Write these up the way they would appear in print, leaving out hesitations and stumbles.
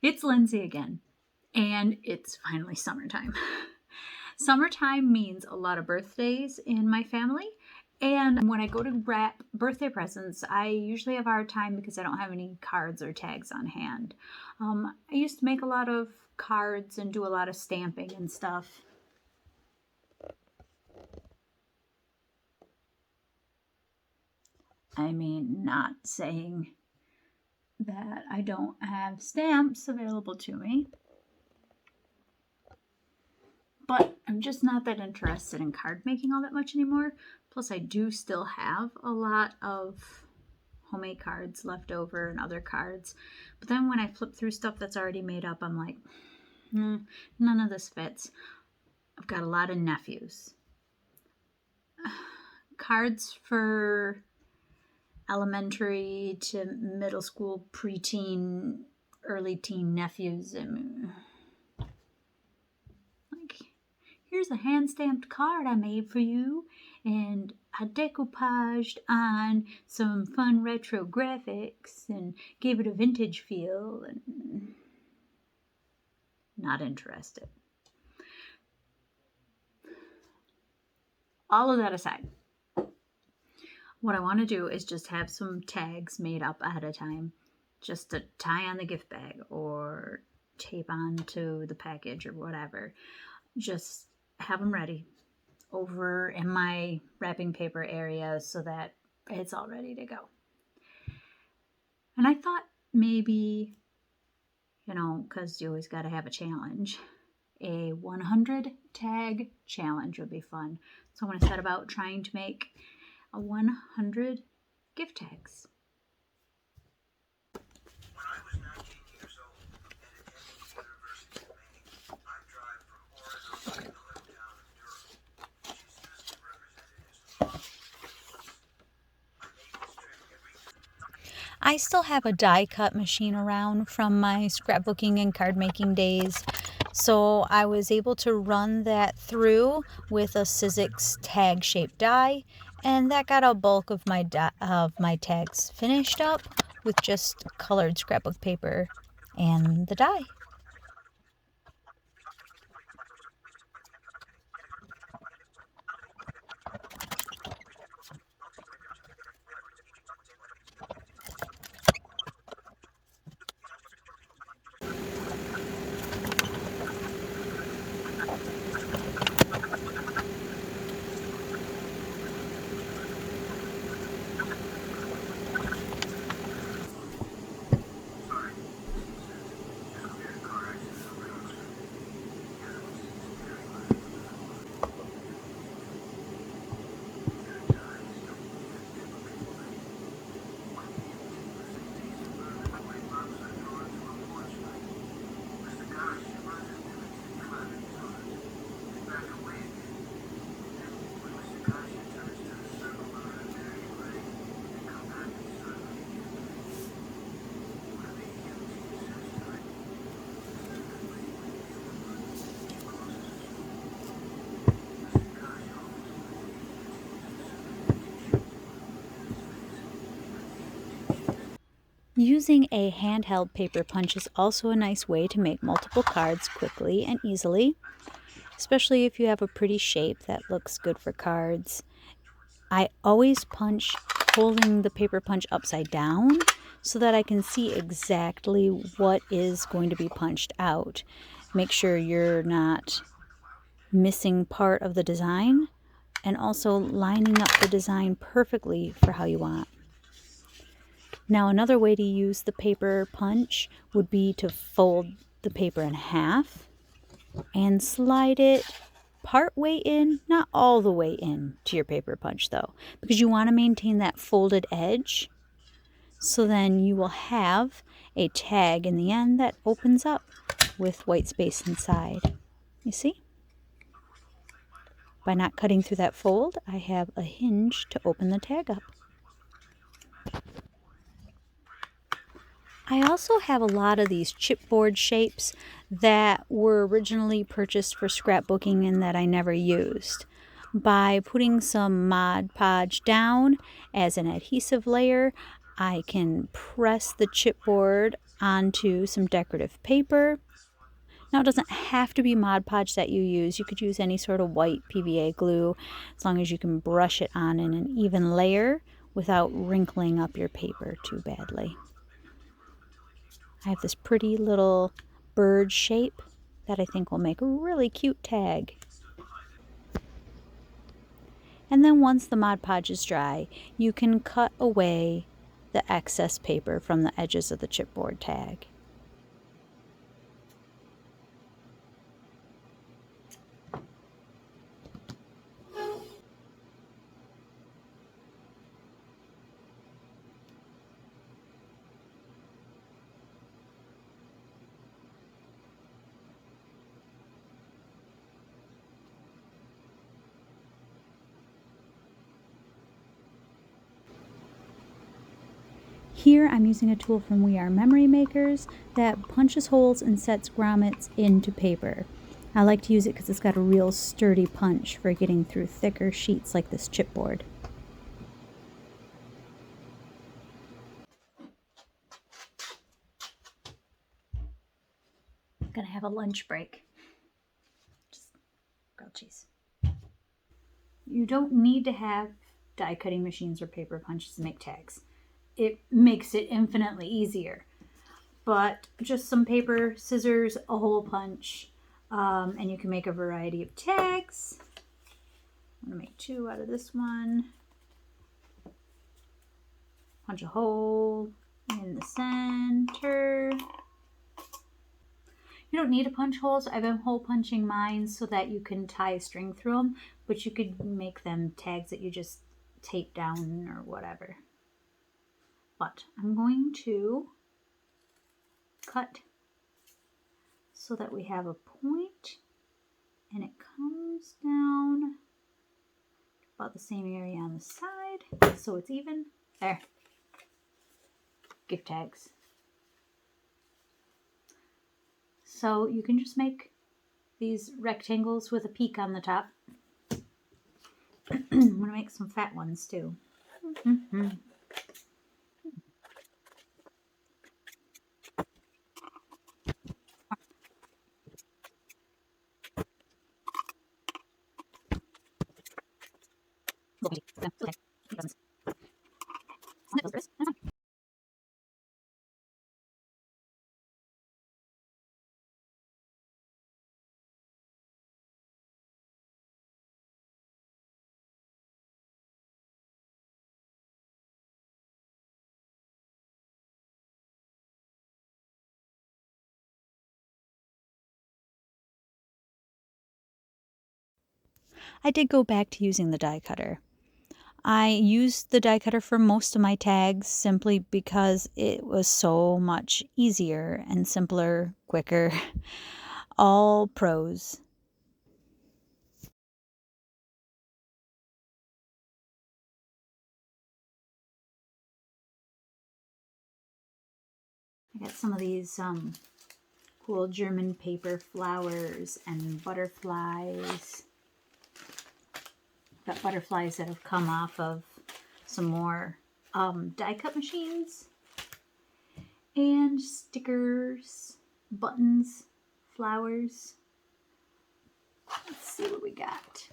It's Lindsay again, and it's finally summertime. Summertime means a lot of birthdays in my family, and when I go to wrap birthday presents, I usually have a hard time because I don't have any cards or tags on hand. I used to make a lot of cards and do a lot of stamping and stuff. I mean, not saying that I don't have stamps available to me, but I'm just not that interested in card making all that much anymore. Plus, I do still have a lot of homemade cards left over and other cards. But then when I flip through stuff that's already made up, I'm like, none of this fits. I've got a lot of nephews. Cards for elementary to middle school, preteen, early teen nephews. Like, here's a hand-stamped card I made for you, and I decoupaged on some fun retro graphics and gave it a vintage feel, and not interested. All of that aside, what I want to do is just have some tags made up ahead of time, just to tie on the gift bag or tape onto the package or whatever. Just have them ready over in my wrapping paper area so that it's all ready to go. And I thought maybe, because you always got to have a challenge, a 100 tag challenge would be fun. So I'm going to set about trying to make a 100 gift tags. When I was 19 years old and attending the University of Maine, I drive from Oregon to the little town of Durham, which is usually represented as the model place. I made this trip every I still have a die cut machine around from my scrapbooking and card making days, so I was able to run that through with a Sizzix tag shaped die, and that got a bulk of my tags finished up with just colored scrapbook paper and the die. Using a handheld paper punch is also a nice way to make multiple cards quickly and easily, especially if you have a pretty shape that looks good for cards. I always punch holding the paper punch upside down so that I can see exactly what is going to be punched out. Make sure you're not missing part of the design and also lining up the design perfectly for how you want. Now, another way to use the paper punch would be to fold the paper in half and slide it part way in, not all the way in to your paper punch though, because you want to maintain that folded edge. So then you will have a tag in the end that opens up with white space inside. You see? By not cutting through that fold, I have a hinge to open the tag up. I also have a lot of these chipboard shapes that were originally purchased for scrapbooking and that I never used. By putting some Mod Podge down as an adhesive layer, I can press the chipboard onto some decorative paper. Now, it doesn't have to be Mod Podge that you use. You could use any sort of white PVA glue as long as you can brush it on in an even layer without wrinkling up your paper too badly. I have this pretty little bird shape that I think will make a really cute tag. And then once the Mod Podge is dry, you can cut away the excess paper from the edges of the chipboard tag. Here I'm using a tool from We Are Memory Makers that punches holes and sets grommets into paper. I like to use it because it's got a real sturdy punch for getting through thicker sheets like this chipboard. I'm gonna have a lunch break. Just grilled cheese. You don't need to have die cutting machines or paper punches to make tags. It makes it infinitely easier. But just some paper, scissors, a hole punch, and you can make a variety of tags. I'm gonna make 2 out of this one. Punch a hole in the center. You don't need to punch holes. I've been hole punching mine so that you can tie a string through them, but you could make them tags that you just tape down or whatever. But I'm going to cut so that we have a point and it comes down about the same area on the side so it's even. There. Gift tags. So you can just make these rectangles with a peak on the top. I'm going to make some fat ones too. I did go back to using the die cutter. I used the die cutter for most of my tags simply because it was so much easier and simpler, quicker. All pros. I got some of these cool German paper flowers and butterflies. Got butterflies that have come off of some more die cut machines. And stickers, buttons, flowers. Let's see what we got.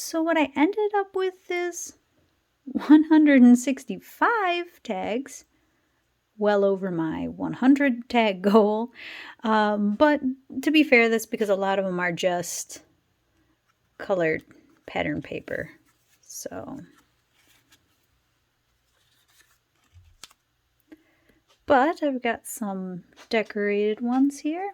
So what I ended up with is 165 tags, well over my 100 tag goal. But to be fair, that's because a lot of them are just colored pattern paper. So, but I've got some decorated ones here.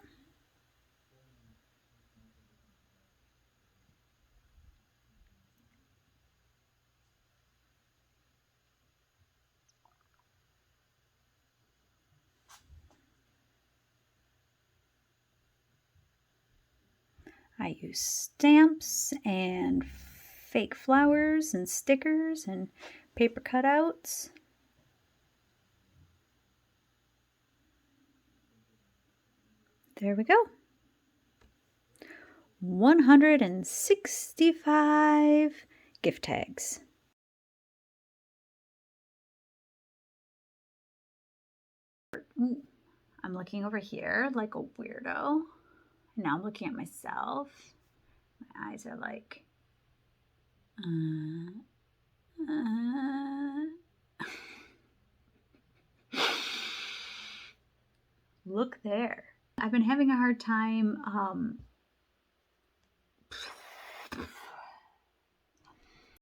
I use stamps and fake flowers and stickers and paper cutouts. There we go. 165 gift tags. I'm looking over here like a weirdo. Now I'm looking at myself. My eyes are like, Look there. I've been having a hard time